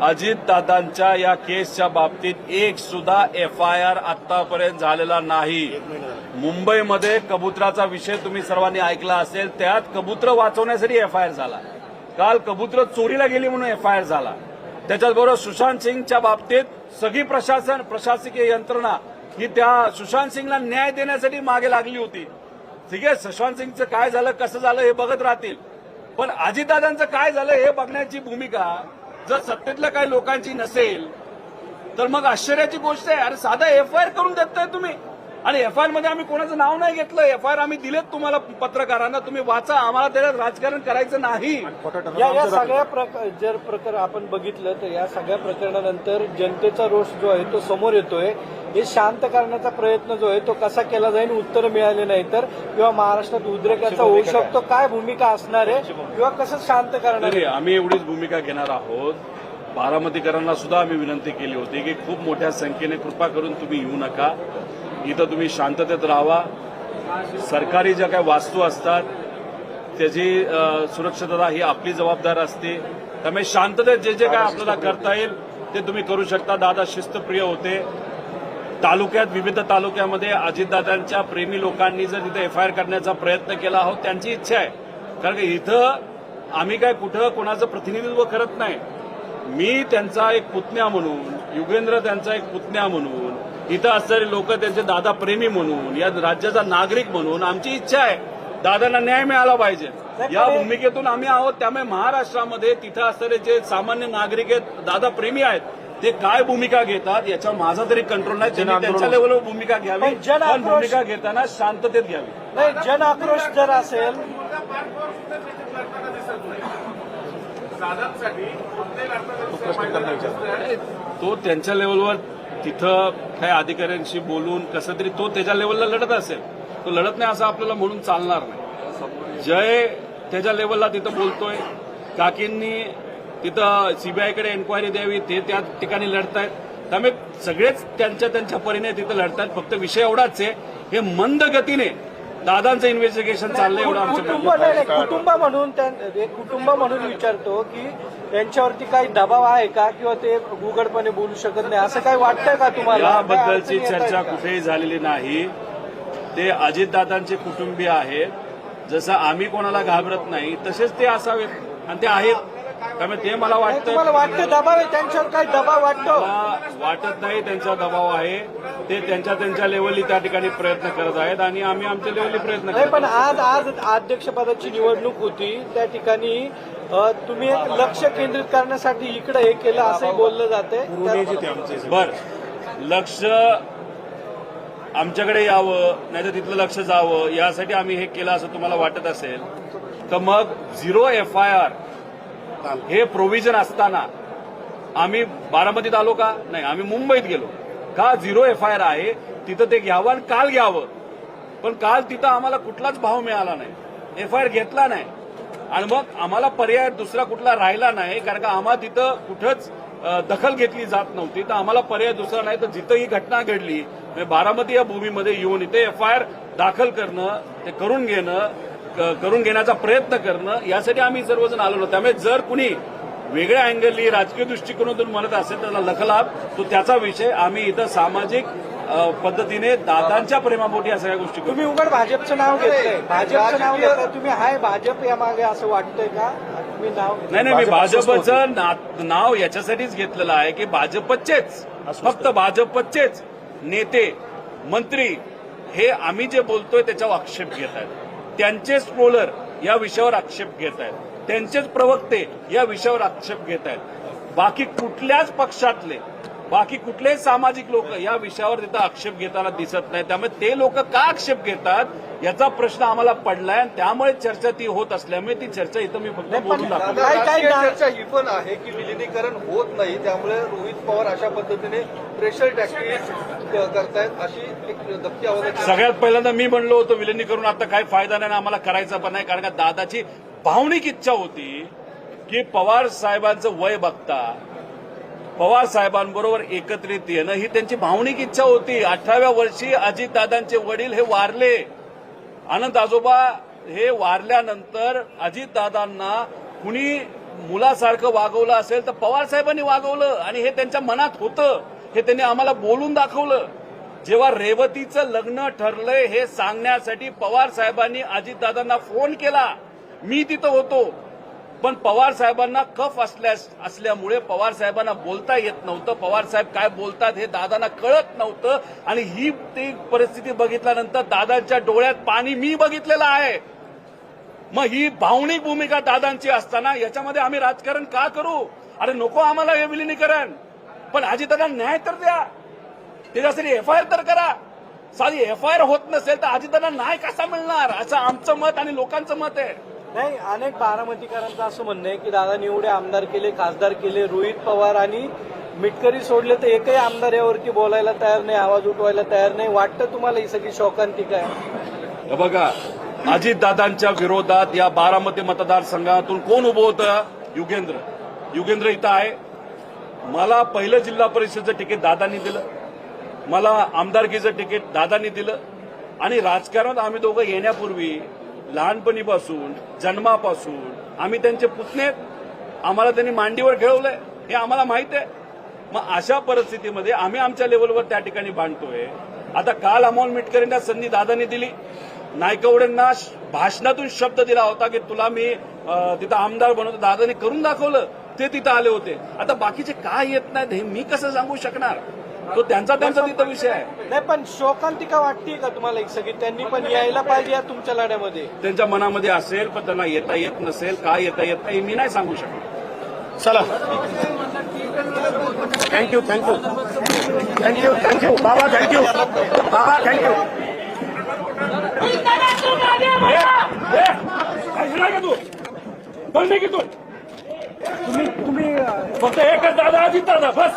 अजितदादांच्या या केसच्या बाबतीत एक सुद्धा FIR आतापर्यंत झालेला नाही. मुंबईमध्ये कबुतराचा विषय तुम्ही सर्वांनी ऐकला असेल. त्यात कबूतर वाचवण्यासाठी FIR झाला. काल कबूतर चोरीला गेली म्हणून FIR झाला. त्याच्याचबरोबर सुशांत सिंगच्या बाबतीत सगळी प्रशासकीय यंत्रणा ही त्या सुशांत सिंगला न्याय देण्यासाठी मागे लागली होती. ठीक आहे, सुशांत सिंगचं काय झालं कसं झालं हे बघत राहतील, पण अजितदादांचं काय झालं हे बघण्याची भूमिका जर सत्तेतल्या काही लोकांची नसेल तर मग आश्चर्याची गोष्ट आहे. अरे साधा FIR करून देताय तुम्ही, आणि FIR मध्ये आम्ही कोणाचं नाव नाही घेतलं. FIR आम्ही दिलेत तुम्हाला पत्रकारांना, तुम्ही वाचा. आम्हाला त्याच्यात राजकारण करायचं नाही. या सगळ्या जर प्रकरण आपण बघितलं तर या सगळ्या प्रकरणानंतर जनतेचा रोष जो आहे तो समोर येतोय. हे शांत करण्याचा प्रयत्न जो आहे तो कसा केला जाईल, उत्तर मिळाले नाही तर किंवा महाराष्ट्रात उद्रेकाचा होऊ शकतो, काय भूमिका असणार आहे किंवा कसं शांत करणार आहे? आम्ही एवढीच भूमिका घेणार आहोत. बारामतीकरांना सुद्धा आम्ही विनंती केली होती की खूप मोठ्या संख्येने कृपा करून तुम्ही येऊ नका, इथं तुम्ही शांततेत राहावा. सरकारी ज्या काही वास्तू असतात त्याची सुरक्षितता ही आपली जबाबदारी असते. त्यामुळे शांततेत जे जे काय आपल्याला करता येईल ते तुम्ही करू शकता. दादा शिस्तप्रिय होते. तालुक्यात विविध तालुक्यामध्ये अजितदादांच्या प्रेमी लोकांनी जर तिथे FIR करण्याचा प्रयत्न केला आहोत, त्यांची इच्छा आहे. कारण की इथं आम्ही काय कुठं कोणाचं प्रतिनिधित्व करत नाही. मी त्यांचा एक पुतण्या म्हणून, युगेंद्र त्यांचा एक पुतण्या म्हणून, इथं असणारे लोक त्यांचे दादा प्रेमी म्हणून, या राज्याचा नागरिक म्हणून आमची इच्छा आहे दादांना न्याय मिळाला पाहिजे. या भूमिकेतून आम्ही आहोत. त्यामुळे महाराष्ट्रामध्ये तिथं असणारे जे सामान्य नागरिक आहेत, दादा प्रेमी आहेत, ते काय भूमिका घेतात याच्यावर माझा तरी कंट्रोल नाही. त्यांनी त्यांच्या लेवलवर भूमिका घ्यावी, पण भूमिका घेताना शांततेत घ्यावी. नाही, जन आक्रोश जर असेल तो त्यांच्या लेवलवर तिथं काही अधिकाऱ्यांशी बोलून कसं तरी तो त्याच्या लेवलला लढत असेल. तो लढत नाही असं आपल्याला म्हणून चालणार नाही. जय त्याच्या लेवलला तिथं बोलतोय. काकींनी तिथं सीबीआयकडे एन्क्वायरी द्यावी, ते त्या ठिकाणी लढतायत. त्यामुळे सगळेच त्यांच्या त्यांच्या परीने तिथं लढतायत. फक्त विषय एवढाच आहे, हे मंद गतीने दादांचं इन्व्हेस्टिगेशन चाललंय एवढं आमचं कुटुंब म्हणून विचारतो की त्यांच्यावरती काही दबाव आहे का किंवा ते उघडपणे बोलू शकत नाही असं काही वाटतंय का तुम्हाला? याबद्दलची चर्चा कुठेही झालेली नाही. ते अजितदादांचे कुटुंबीय आहेत. जसं आम्ही कोणाला घाबरत नाही तसेच ते असावेत आणि ते आहेत. त्यामुळे ते मला वाटतं दबाव आहे त्यांच्यावर, काही दबाव वाटतो? वाटत नाही त्यांचा दबाव आहे. ते त्यांच्या लेवलनी त्या ठिकाणी प्रयत्न करत आहेत आणि आम्ही आमच्या लेवलनी प्रयत्न करत. पण आज अध्यक्षपदाची निवडणूक होती, त्या ठिकाणी तुम्ही एक लक्ष केंद्रित करण्यासाठी इकडे हे केलं असंही बोललं जाते. बरं, लक्ष आमच्याकडे यावं नाही तर तिथलं लक्ष जावं यासाठी आम्ही हे केलं असं तुम्हाला वाटत असेल तर मग 0 FIR हे प्रोव्हिजन असताना आम्ही बारामतीत आलो का? नाही, आम्ही मुंबईत गेलो का? 0 FIR आहे तिथं ते घ्यावं आणि काल घ्यावं. पण काल तिथं आम्हाला कुठलाच भाव मिळाला नाही, FIR घेतला नाही आणि मग आम्हाला पर्याय दुसरा कुठला राहिला नाही. कारण का आम्हाला तिथं कुठंच दखल घेतली जात नव्हती, तर आम्हाला पर्याय दुसरा नाही. तर जिथं ही घटना घडली बारामती या भूमीमध्ये येऊन इथे FIR दाखल करणं, ते करून घेण्याचा प्रयत्न करणं यासाठी आम्ही सर्वजण आलेलो. त्यामुळे जर कुणी वेगळ्या अँगलनी राजकीय दृष्टिकोनातून म्हणत असेल त्याला लखलाभ, तो त्याचा विषय. आम्ही इथं सामाजिक पद्धतीने दादांच्या प्रेमापोटी या सगळ्या गोष्टी. तुम्ही उघड भाजपचं नाव घेतलंय, भाजपचं नाव घेतलं, तुम्ही हाय भाजप या मागे असं वाटतंय का? तुम्ही नाव नाही, मी भाजपचं नाव याच्यासाठीच घेतलेलं आहे की भाजपचेच, फक्त भाजपचेच नेते मंत्री हे आम्ही जे बोलतोय त्याच्यावर आक्षेप घेत आहेत. त्यांचेच ट्रोलर या विषयावर आक्षेप घेत आहेत, त्यांचेच प्रवक्ते या विषयावर आक्षेप घेत आहेत. बाकी कुठल्याच पक्षातले, बाकी कुठलेही सामाजिक लोक या विषयावर तिथं आक्षेप घेताना दिसत नाही. त्यामुळे ते लोक का आक्षेप घेतात याचा प्रश्न आम्हाला पडलाय आणि त्यामुळे चर्चा ती होत असल्यामुळे ती चर्चा इथं मी फक्त बोलून दाखवतो. चर्चा ही पण आहे की विलिनीकरण होत नाही, त्यामुळे रोहित पवार अशा पद्धतीने प्रेशर टॅक्टिक्स करतायत अशी एक धक्की आवाज. सगळ्यात पहिल्यांदा मी म्हणलो होतो विलिनीकरण आता काही फायदा नाही, आम्हाला करायचा पण नाही. कारण का दादाची भावनिक इच्छा होती की पवार साहेबांचं वय बघता पवार साहेबांबरोबर एकत्रित येणं ही त्यांची भावनिक इच्छा होती. 18व्या वर्षी अजितदादांचे वडील हे वारले. अनंत आजोबा हे वारल्यानंतर अजितदादांना कुणी मुलासारखं वागवलं असेल तर पवार साहेबांनी वागवलं आणि हे त्यांच्या मनात होतं, हे त्यांनी आम्हाला बोलून दाखवलं. जेव्हा रेवतीचं लग्न ठरलंय हे सांगण्यासाठी पवार साहेबांनी अजितदादांना फोन केला. मी तिथं होतो, पण पवार साहेबांना कफ असल्यामुळे पवार साहेबांना बोलता येत नव्हतं. पवार साहेब काय बोलतात हे दादांना कळत नव्हतं आणि ही ती परिस्थिती बघितल्यानंतर दादांच्या डोळ्यात पाणी मी बघितलेलं आहे. मग ही भावनिक भूमिका दादांची असताना याच्यामध्ये आम्ही राजकारण का करू? अरे नको आम्हाला हे विलिनीकरण, पण अजितदादा न्याय तर द्या, त्याच्यासाठी एफआयआर तर करा. साधी एफआयआर होत नसेल तर अजितदादा न्याय कसा मिळणार, असं आमचं मत आणि लोकांचं मत आहे. नाही, अनेक बारामतीकरांचं असं म्हणणं आहे की दादांनी एवढे आमदार केले, खासदार केले, रोहित पवार आणि मिटकरी सोडले तर एकही आमदार यावरती बोलायला तयार नाही, आवाज उठवायला तयार नाही. वाटतं तुम्हाला ही सगळी शोकांतिका आहे? हे बघा, अजितदादांच्या विरोधात या बारामती मतदारसंघातून कोण उभं होतं? युगेंद्र इथं आहे. मला पहिलं जिल्हा परिषदेचं तिकीट दादांनी दिलं, मला आमदारकीचं तिकीट दादांनी दिलं आणि राजकारणात आम्ही दोघं येण्यापूर्वी लहानपणीपासून जन्मापासून आम्ही त्यांचे पुतणे, आम्हाला त्यांनी मांडीवर खेळवलंय हे आम्हाला माहित आहे. मग अशा परिस्थितीमध्ये आम्ही आमच्या लेवलवर त्या ठिकाणी बांधतोय. आता काल अमोल मिटकरींना संधी दादांनी दिली, नायकवडेंना भाषणातून शब्द दिला होता की तुला मी तिथं आमदार बनवतो, दादांनी करून दाखवलं, ते तिथं आले होते. आता बाकीचे काय येत नाहीत हे मी कसं सांगू शकणार? तो त्यांचा तिथं विषय आहे. नाही, पण शोकांतिका वाटते का तुम्हाला एक सगळी? त्यांनी पण यायला पाहिजे या तुमच्या लढ्यामध्ये. त्यांच्या मनामध्ये असेल, पण त्यांना येता येत नसेल, काय येता येत नाही मी नाही सांगू शकत. चला, थँक्यू बाबा, थँक्यू. तू बोलणे की तुम्ही फक्त एकच दादा अजित दादा बस.